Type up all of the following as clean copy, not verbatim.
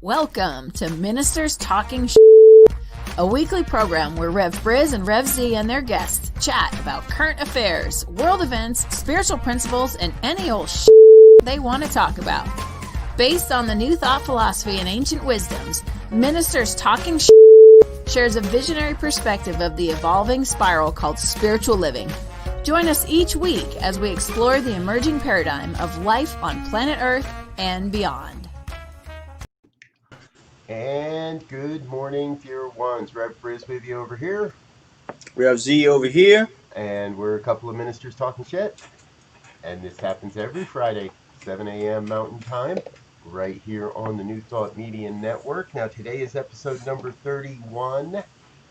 Welcome to Ministers Talking a weekly program where Rec BRZ and Rec Z and their guests chat about current affairs, world events, spiritual principles, and any old they want to talk about. Based on the new thought philosophy and ancient wisdoms, Ministers Talking shares a visionary perspective of the evolving spiral called spiritual living. Join us each week as we explore the emerging paradigm of life on planet Earth and beyond. And good morning, dear ones. Rec BRZ with you over here. Rec Z over here. And we're a couple of ministers talking shit. And this happens every Friday, 7 a.m. Mountain Time, right here on the New Thought Media Network. Now, today is episode number 31,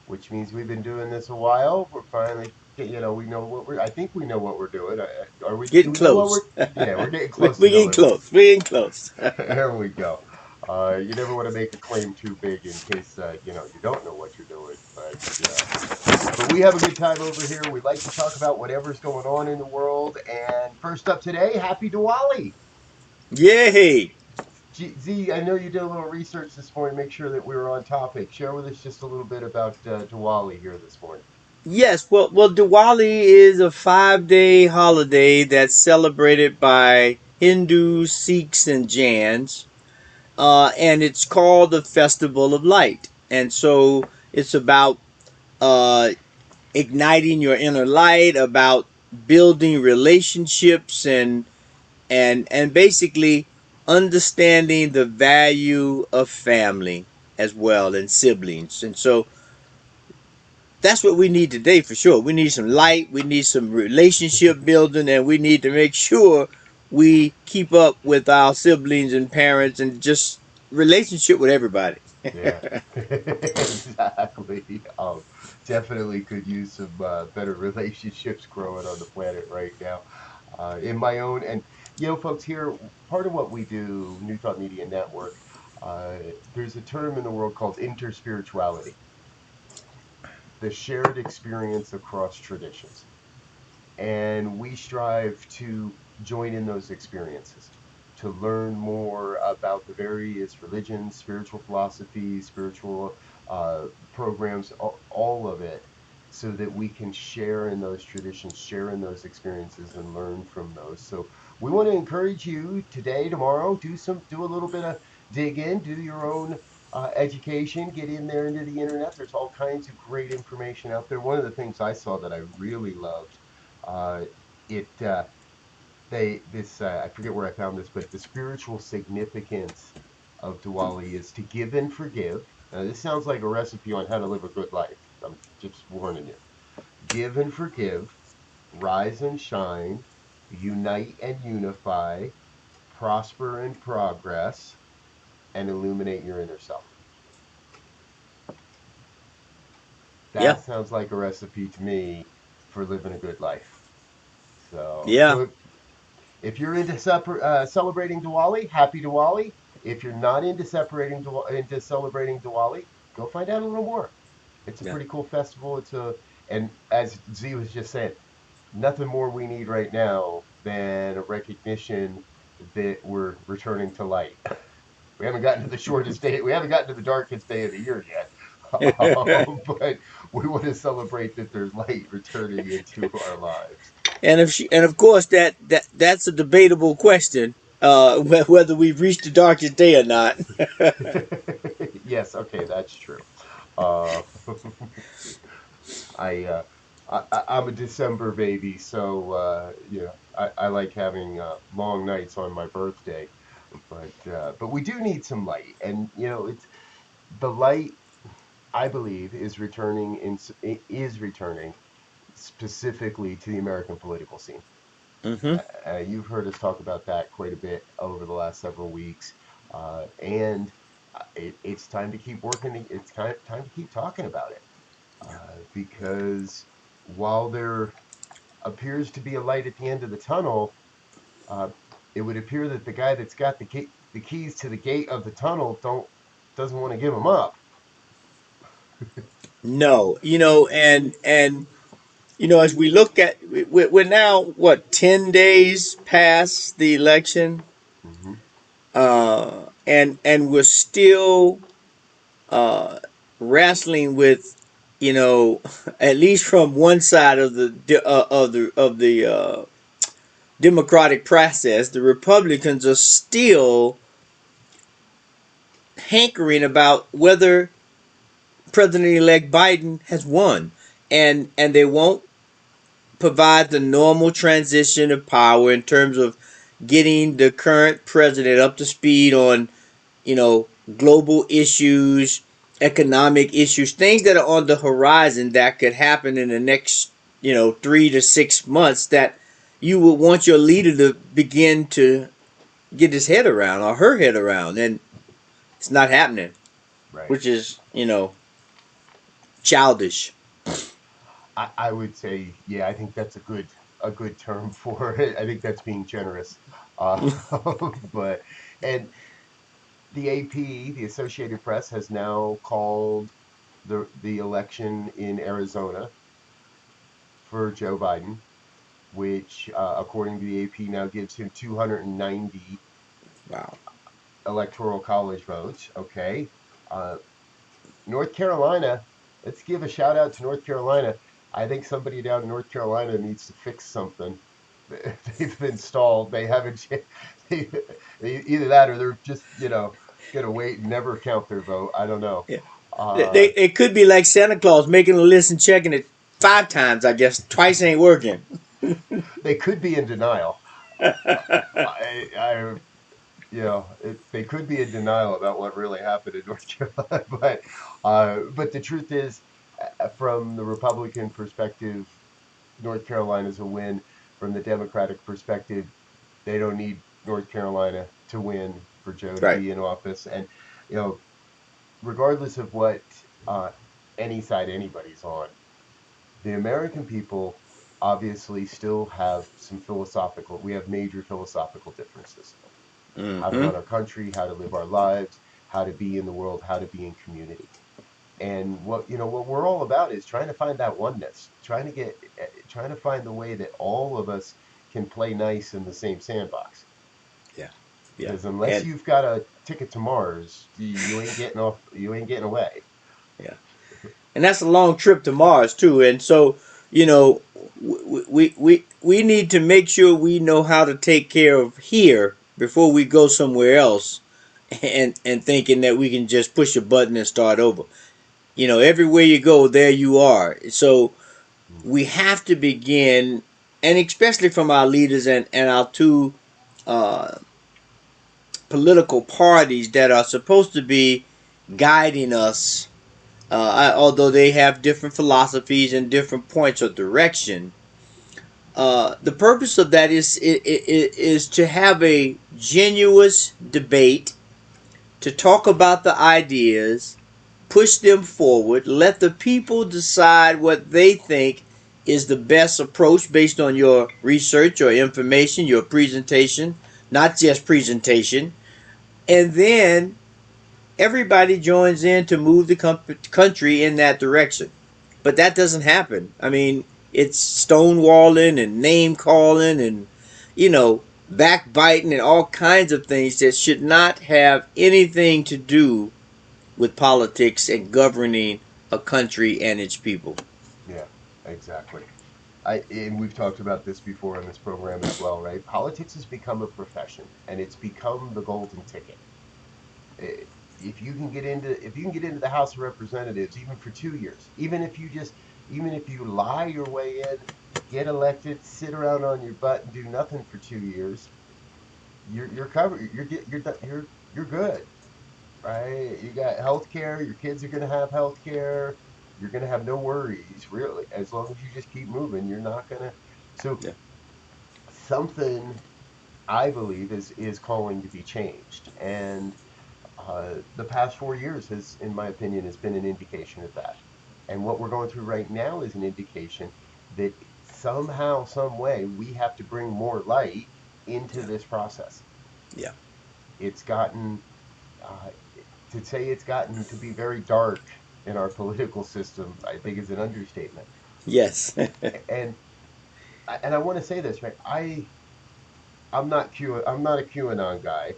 which means we've been doing this a while. We're finally, we know what I think we know what we're doing. Are we getting close? Yeah, we're getting close. We're getting close. We're getting close. There we go. You never want to make a claim too big in case, you don't know what you're doing. But we have a good time over here. We like to talk about whatever's going on in the world. And first up today, happy Diwali. Yay. Z, I know you did a little research this morning, make sure that we were on topic. Share with us just a little bit about Diwali here this morning. Yes, well, Diwali is a 5-day holiday that's celebrated by Hindus, Sikhs, and Jains. And it's called the Festival of Light. And so it's about igniting your inner light, about building relationships and basically understanding the value of family as well and siblings. And so that's what we need today for sure. We need some light, we need some relationship building, and we need to make sure we keep up with our siblings and parents and just relationship with everybody. Yeah, exactly. Definitely could use some better relationships growing on the planet right now. In my own, and folks, here, part of what we do, New Thought Media Network, there's a term in the world called interspirituality, the shared experience across traditions. And we strive to join in those experiences, to learn more about the various religions, spiritual philosophies, spiritual programs, all of it, so that we can share in those traditions, share in those experiences, and learn from those. So we want to encourage you today, tomorrow, do a little bit of dig in, do your own education, get in there into the internet. There's all kinds of great information out there. One of the things I saw that I really loved, I forget where I found this, but the spiritual significance of Diwali is to give and forgive. Now, this sounds like a recipe on how to live a good life. I'm just warning you. Give and forgive, rise and shine, unite and unify, prosper and progress, and illuminate your inner self. That sounds like a recipe to me for living a good life. So if you're into celebrating Diwali, happy Diwali. If you're not into celebrating Diwali, go find out a little more. It's a pretty cool festival. And as Z was just saying, nothing more we need right now than a recognition that we're returning to light. We haven't gotten to the shortest day. We haven't gotten to the darkest day of the year yet. But we want to celebrate that there's light returning into our lives. And of course that's a debatable question, whether we've reached the darkest day or not. Yes, okay, that's true. I'm a December baby, so I like having long nights on my birthday. But we do need some light, and it's the light. I believe is returning specifically to the American political scene. Mm-hmm. You've heard us talk about that quite a bit over the last several weeks, and it's time to keep working. It's time to keep talking about it, because while there appears to be a light at the end of the tunnel, it would appear that the guy that's got the keys to the gate of the tunnel doesn't want to give them up. No, and as we look at, we're now 10 days past the election. Mm-hmm. and we're still uh, wrestling with, you know, at least from one side of the democratic process, the Republicans are still hankering about whether President-elect Biden has won, and they won't provide the normal transition of power in terms of getting the current president up to speed on, you know, global issues, economic issues, things that are on the horizon that could happen in the next, you know, 3 to 6 months that you would want your leader to begin to get his head around or her head around, and it's not happening, Right. which is, you know, childish. I would say, yeah, I think that's a good term for it. I think that's being generous. Uh, but and the AP, the Associated Press, has now called the election in Arizona for Joe Biden, which, according to the AP, now gives him 290 Wow. electoral college votes. Okay, uh, North Carolina. Let's give a shout out to North Carolina. I think somebody down in North Carolina needs to fix something. They've been stalled. They haven't. They, either that or they're just gonna wait and never count their vote. I don't know. Yeah. Uh, It could be like Santa Claus making a list and checking it 5 times, I guess. Twice ain't working. they could be in denial. I they could be in denial about what really happened in North Carolina, but the truth is, from the Republican perspective, North Carolina's a win. From the Democratic perspective, they don't need North Carolina to win for Joe to Right. be in office. And you know, regardless of what uh, any side anybody's on, the American people obviously still have some philosophical. We have major philosophical differences: how to Mm-hmm. run our country, how to live our lives, how to be in the world, how to be in community. And what we're all about is trying to find that oneness, trying to find the way that all of us can play nice in the same sandbox. Yeah. Yeah. Because unless And you've got a ticket to Mars, you ain't getting off, you ain't getting away. yeah. And that's a long trip to Mars too. And so, you know, we need to make sure we know how to take care of here before we go somewhere else, and thinking that we can just push a button and start over. You know, everywhere you go, there you are. So Mm. we have to begin, and especially from our leaders and our two uh, political parties that are supposed to be guiding us, although they have different philosophies and different points of direction. The purpose of that is to have a genuine debate, to talk about the ideas, push them forward, let the people decide what they think is the best approach based on your research, your information, your presentation, not just presentation, and then everybody joins in to move the country in that direction. But that doesn't happen. I mean, it's stonewalling and name calling and, you know, backbiting and all kinds of things that should not have anything to do with politics and governing a country and its people. Yeah, exactly. And we've talked about this before in this program as well, right? Politics has become a profession, and it's become the golden ticket. Eh, if you can get into the House of Representatives, even for 2 years, even if you lie your way in, get elected, sit around on your butt and do nothing for 2 years, you're covered. You're good, right? You got health care. Your kids are gonna have health care. You're gonna have no worries, really, as long as you just keep moving. You're not gonna. So Yeah. something, I believe, is calling to be changed, and the past 4 years has, in my opinion, has been an indication of that. And what we're going through right now is an indication that somehow, some way, we have to bring more light into Yeah. this process. Yeah. It's gotten uh, to say it's gotten to be very dark in our political system, I think, is an understatement. Yes. And I want to say this, right? I'm not a QAnon guy.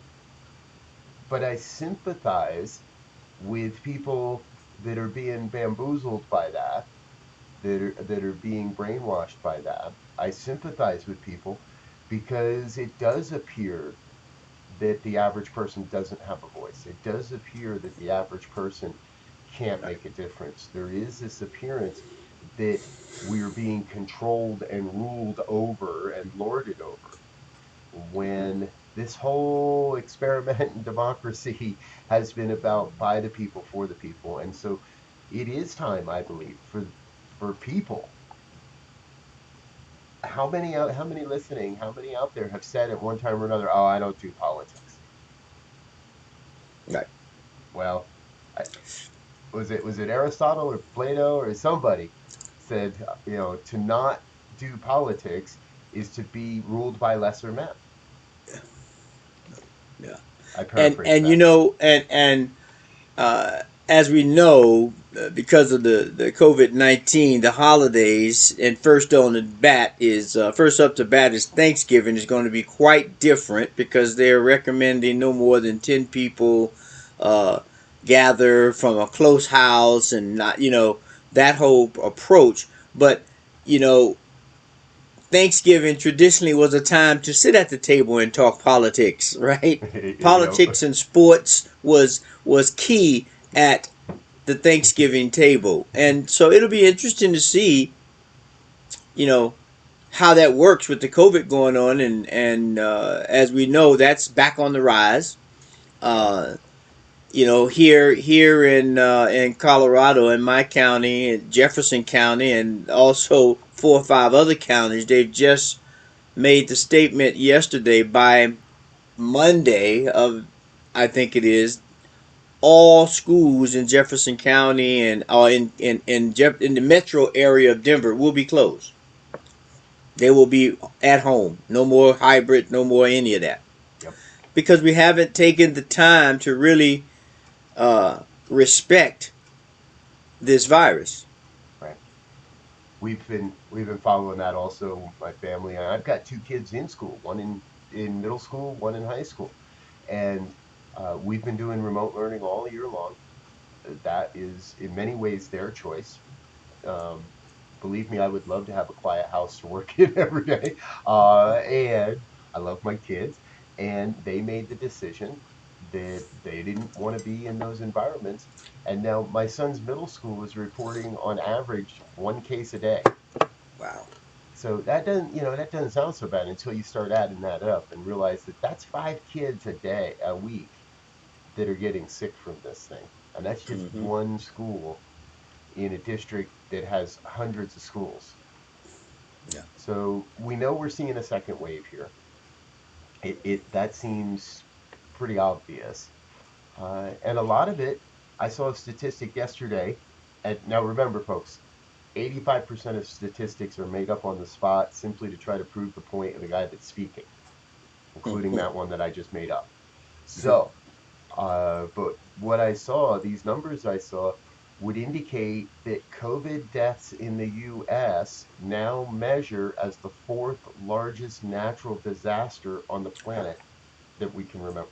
but I sympathize with people that are being bamboozled by that, that are being brainwashed by that. I sympathize with people because it does appear that the average person doesn't have a voice. It does appear that the average person can't make a difference. There is this appearance that we're being controlled and ruled over and lorded over, when this whole experiment in democracy has been about by the people for the people. And so it is time, I believe, for people. How many listening, how many out there have said at one time or another, "Oh, I don't do politics." Right. Well, I, was it Aristotle or Plato or somebody said, to not do politics is to be ruled by lesser men. Yeah. I And paraphrase and you that. know and as we know, because of the COVID-19, the holidays, and first up to bat is Thanksgiving, is going to be quite different because they're recommending no more than 10 people uh, gather from a close house, and not, that whole approach. But you know, Thanksgiving traditionally was a time to sit at the table and talk politics, right? Yep. Politics and sports was key at the Thanksgiving table. And so it'll be interesting to see, you know, how that works with the COVID going on, and as we know, that's back on the rise. Uh, here in Colorado, in my county, in Jefferson County, and also 4 or 5 other counties, they've just made the statement yesterday, by Monday of, I think it is, all schools in Jefferson County and in the metro area of Denver will be closed. They will be at home. No more hybrid, no more any of that. Yep. Because we haven't taken the time to really respect this virus. Right. We've been following that also. My family. I've got two kids in school, one in middle school, one in high school, and we've been doing remote learning all year long. That is in many ways their choice. Um, Believe me, I would love to have a quiet house to work in every day. And I love my kids, and they made the decision that they didn't want to be in those environments. And now my son's middle school is reporting on average one case a day. Wow. So that doesn't sound so bad until you start adding that up and realize that that's 5 kids a week that are getting sick from this thing. And that's just Mm-hmm. one school in a district that has hundreds of schools. Yeah. So we know we're seeing a second wave here. It that seems pretty obvious, and a lot of it. I saw a statistic yesterday, and now remember, folks, 85% of statistics are made up on the spot simply to try to prove the point of the guy that's speaking, including Mm-hmm. that one that I just made up. Mm-hmm. So, but what I saw, these numbers I saw, would indicate that COVID deaths in the US now measure as the fourth largest natural disaster on the planet that we can remember,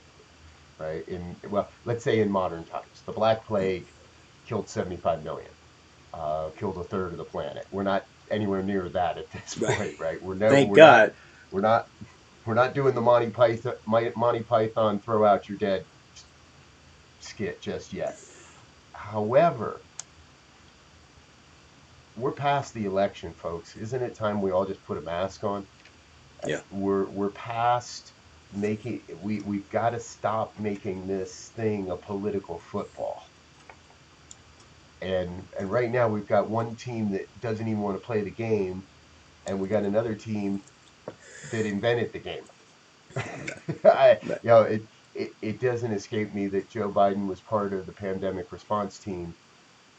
right? Well, let's say in modern times. The Black Plague killed 75 million, killed a third of the planet. We're not anywhere near that at this Right. point, right? We're no, Thank we're not, God. we're not, we're not doing the Monty Python throw out your dead skit just yet. However, we're past the election, folks. Isn't it time we all just put a mask on? Yeah. We're past making we've got to stop making this thing a political football. And right now we've got one team that doesn't even want to play the game, and we got another team that invented the game. I, Right. you know, it doesn't escape me that Joe Biden was part of the pandemic response team,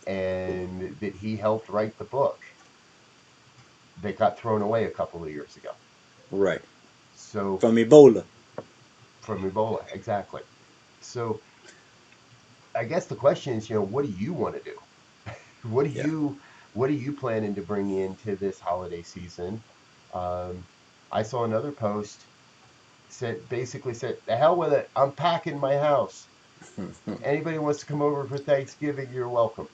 and that he helped write the book that got thrown away a couple of years ago. Right. So From Ebola. from Ebola, exactly. So I guess the question is, what do you want to do? What do Yeah. you what are you planning to bring into this holiday season? Um, I saw another post. basically said, "The hell with it. I'm packing my house. Anybody wants to come over for Thanksgiving, you're welcome."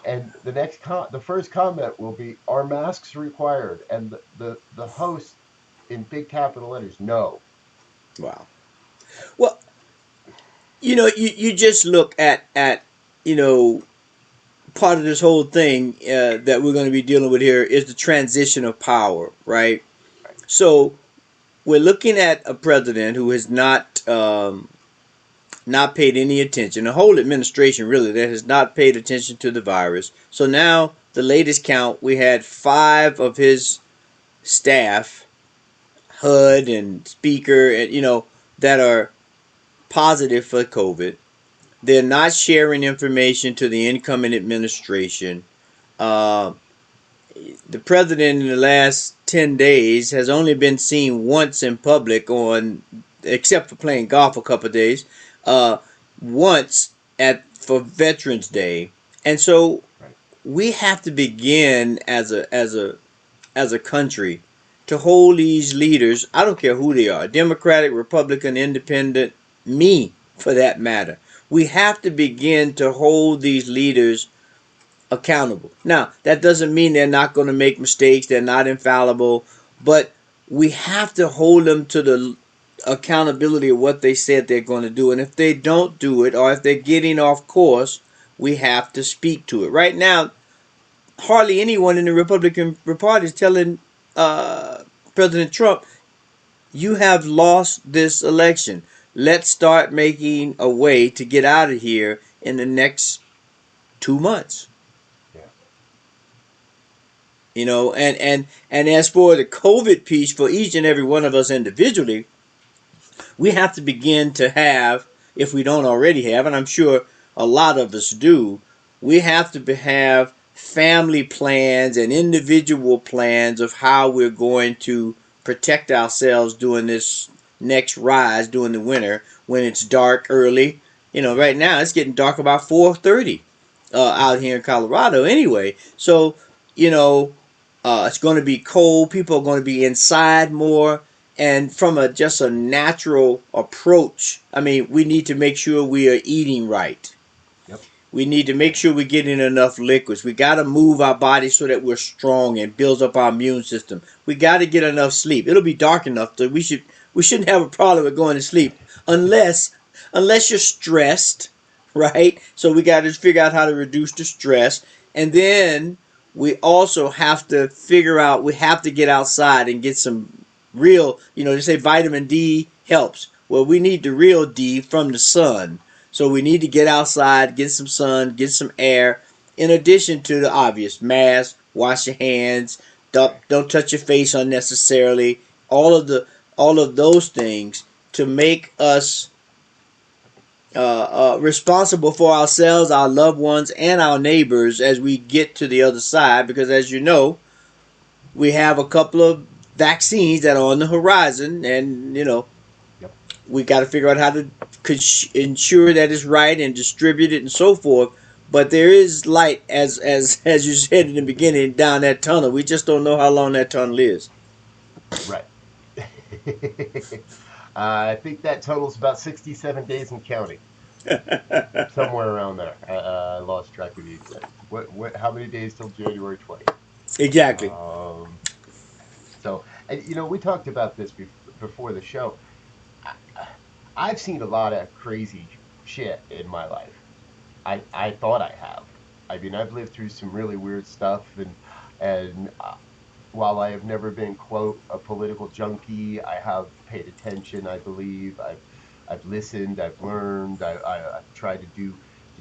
And the first comment will be, "Are masks required?" And the host in big capital letters, "No." Wow. Well, you just look at you know part of this whole thing that we're going to be dealing with here is the transition of power, right? So we're looking at a president who has not paid any attention. The whole administration really that has not paid attention to the virus. So now the latest count, we had 5 of his staff, HUD and Speaker, and that are positive for COVID. They're not sharing information to the incoming administration. Uh, the president in the last 10 days has only been seen once in public except for playing golf a couple of days, uh, once for Veterans Day. And so Right. we have to begin as a country to hold these leaders, I don't care who they are, Democratic, Republican, Independent, me for that matter. We have to begin to hold these leaders accountable. Now, that doesn't mean they're not going to make mistakes, they're not infallible, but we have to hold them to the accountability of what they said they're going to do. And if they don't do it, or if they're getting off course, we have to speak to it. Right now, hardly anyone in the Republican Party is telling President Trump, "You have lost this election. Let's start making a way to get out of here in the next 2 months." Yeah. And as for the COVID piece, for each and every one of us individually, we have to begin to have, if we don't already have, and I'm sure a lot of us do, we have to have family plans and individual plans of how we're going to protect ourselves during this next rise during the winter when it's dark early. Right now it's getting dark about 4:30 out here in Colorado anyway. So, it's going to be cold. People are going to be inside more. And from just a natural approach, I mean, we need to make sure we are eating right. Yep. We need to make sure we're getting enough liquids. We got to move our body so that we're strong and builds up our immune system. We got to get enough sleep. It'll be dark enough so we shouldn't have a problem with going to sleep unless you're stressed, right? So we got to figure out how to reduce the stress. And then we also have to figure out, we have to get outside and get some real, they say vitamin D helps. Well, we need the real D from the sun. So we need to get outside, get some sun, get some air, in addition to the obvious mask, wash your hands, don't touch your face unnecessarily, all of those things to make us responsible for ourselves, our loved ones, and our neighbors as we get to the other side. Because as you know, we have a couple of vaccines that are on the horizon, and Yep. we got to figure out how to ensure that it's right and distribute it and so forth. But there is light, as you said in the beginning, down that tunnel. We just don't know how long that tunnel is. Right. I think that totals about 67 days and counting, somewhere around there. I lost track of the exact. How many days till January 20th? Exactly. So, and, we talked about this before the show. I, I've seen a lot of crazy shit in my life. I thought I have. I mean, I've lived through some really weird stuff, and while I have never been, quote, a political junkie, I have paid attention. I believe I've listened. I've learned. I've tried to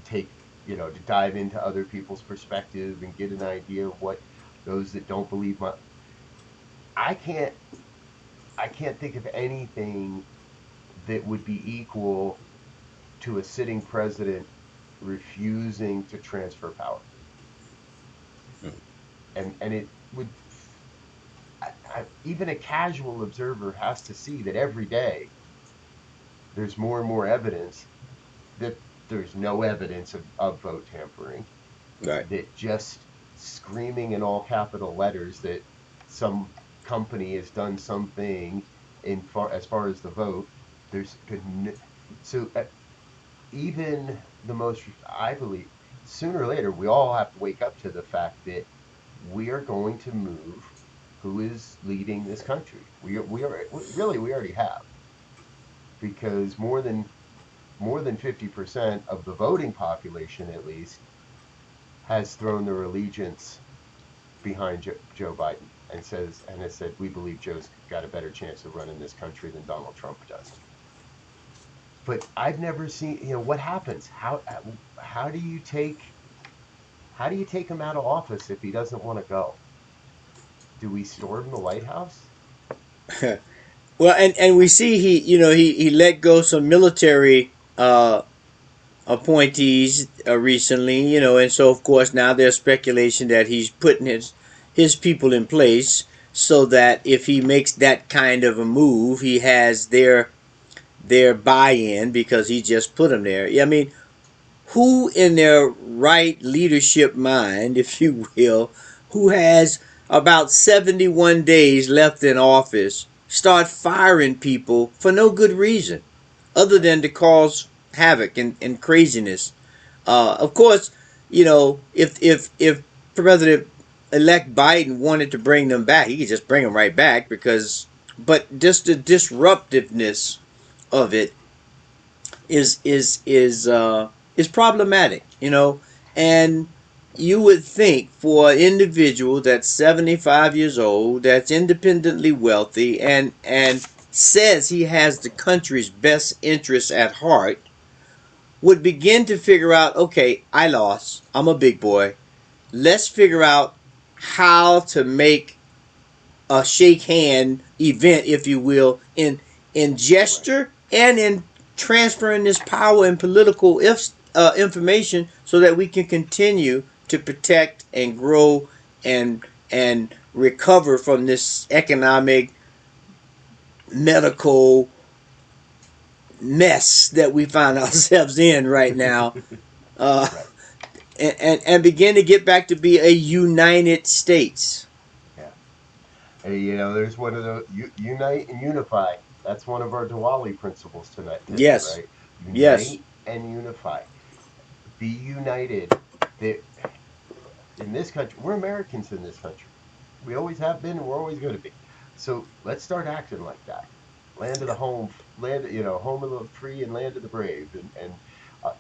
take to dive into other people's perspective and get an idea of what those that don't believe my. I can't I can't think of anything that would be equal to a sitting president refusing to transfer power. And it would, even a casual observer has to see that every day there's more and more evidence that there's no evidence of vote tampering, Right. that just screaming in all capital letters that some company has done something as far as the vote, there's been so even the most, I believe, sooner or later we all have to wake up to the fact that we are going to move who is leading this country. We already have, because more than 50% of the voting population, at least, has thrown their allegiance behind Joe Biden and has said we believe Joe's got a better chance of running this country than Donald Trump does. But I've never seen, what happens. How do you take him out of office if he doesn't want to go? Do we storm the White House? Well, and we see he let go some military appointees recently, and so of course now there's speculation that he's putting his people in place so that if he makes that kind of a move, he has their buy-in because he just put them there. I mean, who in their right leadership mind, if you will, who has about 71 days left in office, start firing people for no good reason other than to cause havoc and craziness? Of course, if President elect Biden wanted to bring them back, he could just bring them right back but just the disruptiveness of it is problematic, and you would think for an individual that's 75 years old, that's independently wealthy, and says he has the country's best interests at heart, would begin to figure out, okay, I lost, I'm a big boy, let's figure out how to make a shake hand event, if you will, in gesture and in transferring this power and political information so that we can continue to protect and grow and recover from this economic, medical mess that we find ourselves in right now, Right. and begin to get back to be a United States. Yeah. Hey, there's one of the unite and unify. That's one of our Diwali principles tonight, today, Yes, right? yes, Unite and unify. Be united. That in this country, we're Americans in this country. We always have been, and we're always going to be. So let's start acting like that. Land of the home, home of the free and land of the brave, and uh,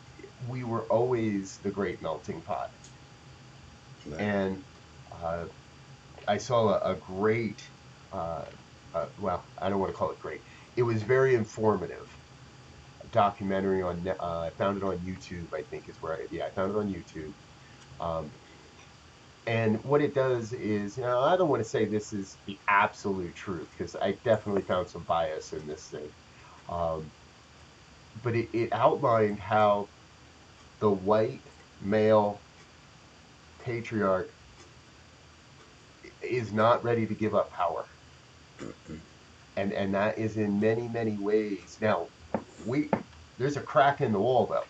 we were always the great melting pot. And uh, I saw a great, uh, well, I don't want to call it great. It was very informative documentary I found it on YouTube. I think is where I found it on YouTube. Um, and what it does is, I don't want to say this is the absolute truth because I definitely found some bias in this thing. Um, but it outlined how the white male patriarch is not ready to give up power. And that is in many, many ways. Now, we there's a crack in the wall though.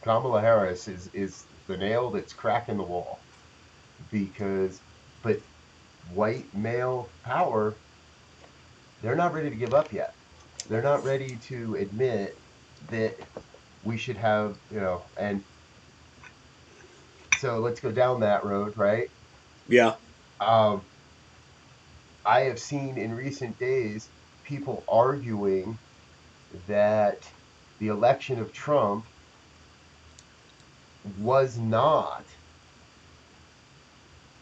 Kamala Harris is the nail that's cracking the wall because, but white male power, they're not ready to give up yet. They're not ready to admit that we should have, and so let's go down that road, right? yeah. Um, I have seen in recent days people arguing that the election of Trump was not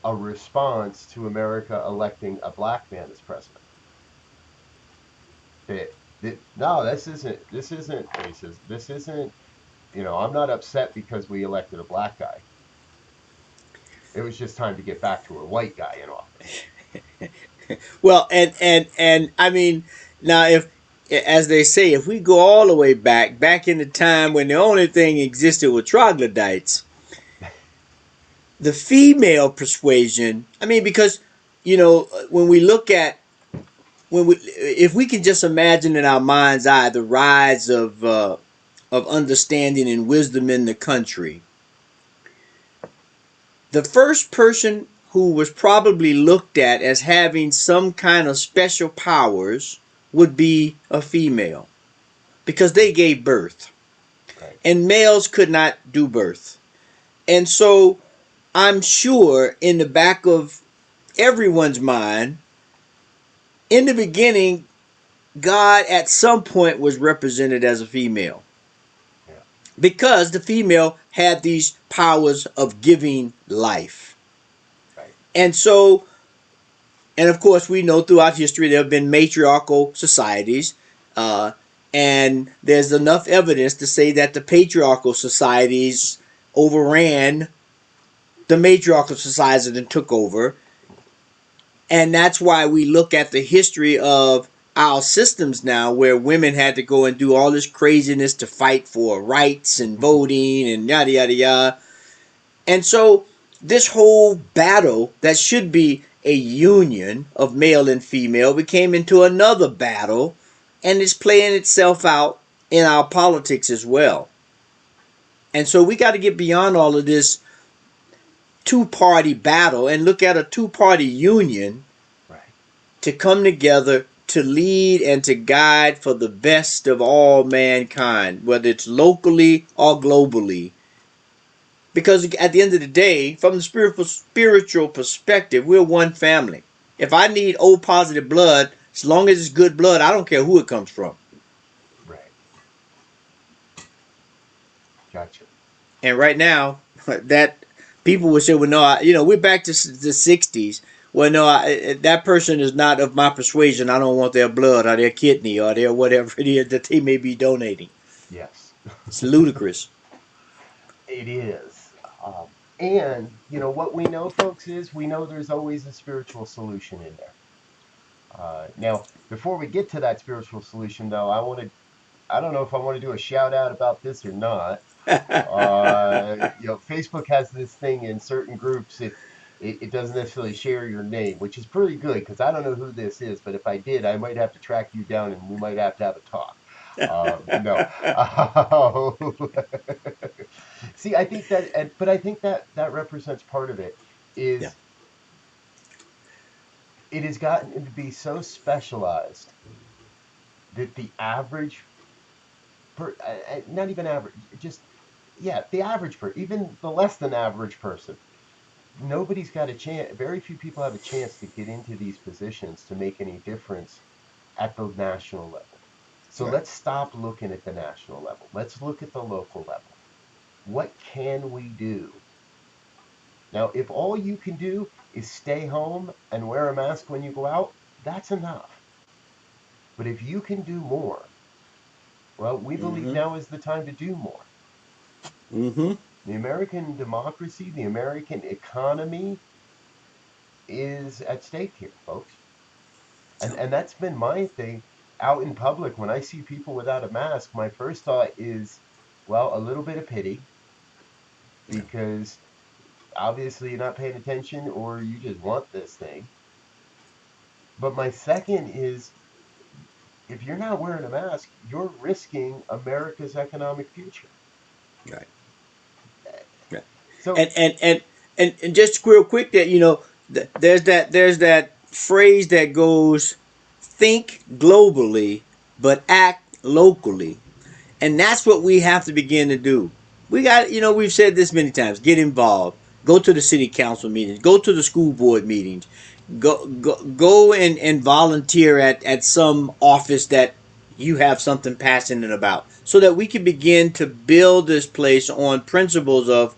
a response to America electing a black man as president. No, this isn't racist. This isn't, I'm not upset because we elected a black guy. It was just time to get back to a white guy in office. Well, and I mean, now if, as they say, if we go all the way back in the time when the only thing existed were troglodytes, the female persuasion. I mean, because when we look at if we can just imagine in our mind's eye the rise of understanding and wisdom in the country, the first person who was probably looked at as having some kind of special powers would be a female because they gave birth. Right. And males could not do birth. And so I'm sure in the back of everyone's mind, in the beginning, God at some point was represented as a female Yeah. because the female had these powers of giving life. Right. And so, and of course, we know throughout history there have been matriarchal societies, uh, and there's enough evidence to say that the patriarchal societies overran the matriarchal societies and took over. And that's why we look at the history of our systems now, where women had to go and do all this craziness to fight for rights and voting and yada, yada, yada. And so, this whole battle that should be a union of male and female became into another battle, and it's playing itself out in our politics as well. And so, we got to get beyond all of this two-party battle and look at a two-party union Right. to come together to lead and to guide for the best of all mankind, whether it's locally or globally. Because at the end of the day, from the spiritual perspective, we're one family. If I need O positive blood, as long as it's good blood, I don't care who it comes from. Right. Gotcha. And right now, that people would say, well, no, we're back to the 60s. Well, no, that person is not of my persuasion. I don't want their blood or their kidney or their whatever it is that they may be donating. Yes. It's ludicrous. It is. And, what we know, folks, is we know there's always a spiritual solution in there. Now, before we get to that spiritual solution, though, I don't know if I want to do a shout out about this or not. Facebook has this thing in certain groups. It doesn't necessarily share your name, which is pretty good because I don't know who this is, but if I did, I might have to track you down and we might have to have a talk. No. See, I think but I think that represents part of it Yeah. is it has gotten to be so specialized that the average, not even average, just, yeah, the average person, even the less than average person, nobody's got a chance. Very few people have a chance to get into these positions to make any difference at the national level. So Right. let's stop looking at the national level. Let's look at the local level. What can we do? Now, if all you can do is stay home and wear a mask when you go out, that's enough. But if you can do more, well, we believe Mm-hmm. now is the time to do more. Mm-hmm. The American democracy, the American economy is at stake here, folks. And that's been my thing out in public. When I see people without a mask, my first thought is, well, a little bit of pity because obviously you're not paying attention or you just want this thing. But my second is, if you're not wearing a mask, you're risking America's economic future. Right. Right. So, And just real quick that there's that phrase that goes, think globally but act locally. And that's what we have to begin to do. We got, we've said this many times, get involved. Go to the city council meetings, go to the school board meetings, go and volunteer at some office that you have something passionate about so that we can begin to build this place on principles of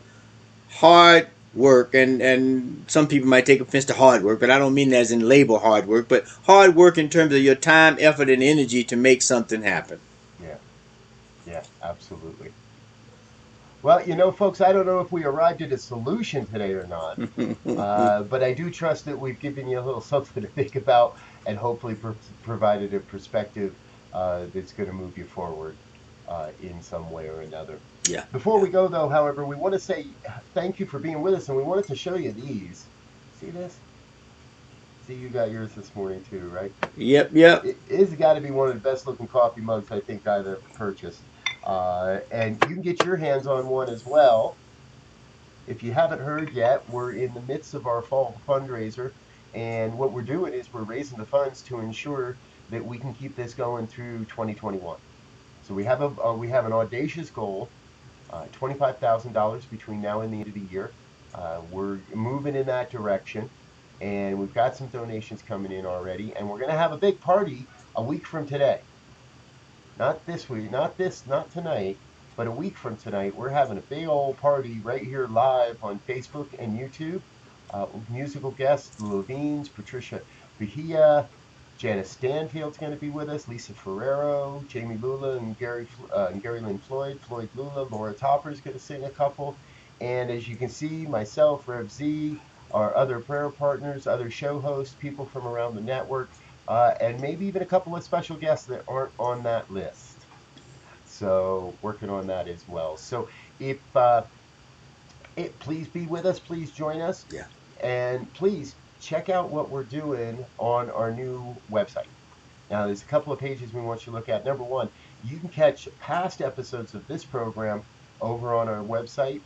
hard work. And some people might take offense to hard work, but I don't mean that as in label hard work, but hard work in terms of your time, effort, and energy to make something happen. yeah, yeah, absolutely. Well, folks, I don't know if we arrived at a solution today or not, but I do trust that we've given you a little something to think about and hopefully provided a perspective that's going to move you forward in some way or another. Yeah. Before Yeah. we go, though, however, we want to say thank you for being with us, and we wanted to show you these. See this? See, you got yours this morning too, right? Yep. Yep. It's got to be one of the best looking coffee mugs I think I've ever purchased. And you can get your hands on one as well. If you haven't heard yet, we're in the midst of our fall fundraiser. And what we're doing is we're raising the funds to ensure that we can keep this going through 2021. So we have an audacious goal, $25,000 between now and the end of the year. We're moving in that direction, and we've got some donations coming in already, and we're going to have a big party a week from today. Not this week, not tonight, but a week from tonight. We're having a big old party right here live on Facebook and YouTube. Musical guests, the Levines, Patricia Bahia, Janice Stanfield's going to be with us, Lisa Ferrero, Jamie Lula, and Gary Lynn Floyd Lula, Laura Topper's going to sing a couple. And as you can see, myself, Rev Z, our other prayer partners, other show hosts, people from around the network, and maybe even a couple of special guests that aren't on that list. So working on that as well. So please be with us, please join us. Yeah. And please check out what we're doing on our new website. Now, there's a couple of pages we want you to look at. Number one, you can catch past episodes of this program over on our website,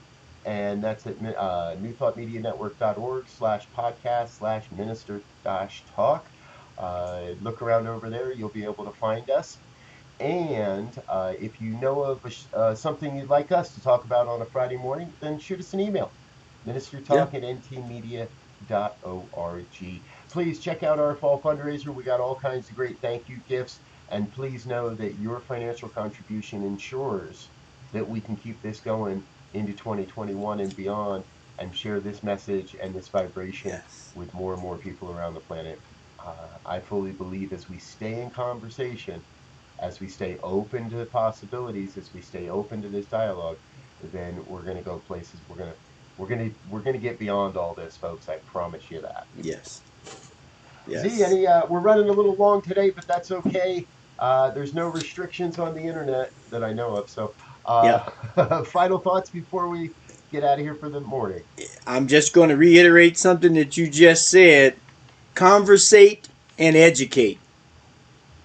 and that's at newthoughtmedianetwork.org/podcast/minister-talk. Look around over there. You'll be able to find us. And if you know of something you'd like us to talk about on a Friday morning, then shoot us an email. ministertalk@ntmedia.org. Please check out our fall fundraiser. We got all kinds of great thank you gifts, and please know that your financial contribution ensures that we can keep this going into 2021 and beyond, and share this message and this vibration with more and more people around the planet. I fully believe as we stay in conversation, as we stay open to possibilities, as we stay open to this dialogue, then we're going to go places. We're going to get beyond all this, folks. I promise you that. Yes. Z, we're running a little long today, but that's okay. There's no restrictions on the internet that I know of. So, final thoughts before we get out of here for the morning. I'm just going to reiterate something that you just said. Conversate and educate.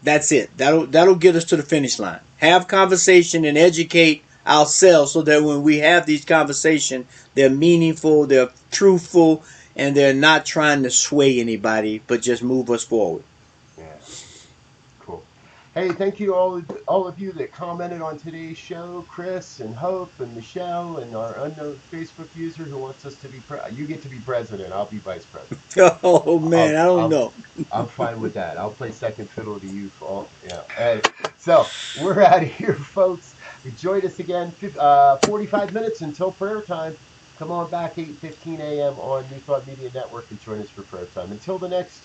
That's it. That'll get us to the finish line. Have conversation and educate ourselves so that when we have these conversations, they're meaningful, they're truthful, and they're not trying to sway anybody, but just move us forward. Yeah. Cool. Hey, thank you to all of you that commented on today's show, Chris and Hope and Michelle and our unknown Facebook user who wants us to be you get to be president. I'll be vice president. Oh man, I don't know. I'm fine with that. I'll play second fiddle to you for all. Yeah. Hey, so we're out of here, folks. Join us again 45 minutes until prayer time. Come on back 8:15 a.m. on New Thought Media Network and join us for prayer time. Until the next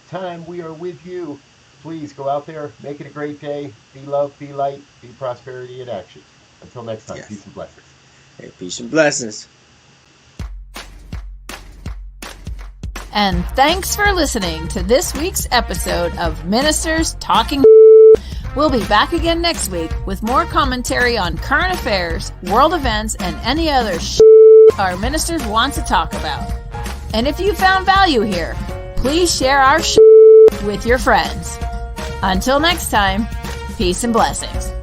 time we are with you, please go out there, make it a great day. Be love, be light, be prosperity in action. Until next time, peace and blessings. Hey, peace and blessings. And thanks for listening to this week's episode of Ministers Talking. We'll be back again next week with more commentary on current affairs, world events, and any other our ministers want to talk about. And if you found value here, please share our with your friends. Until next time, peace and blessings.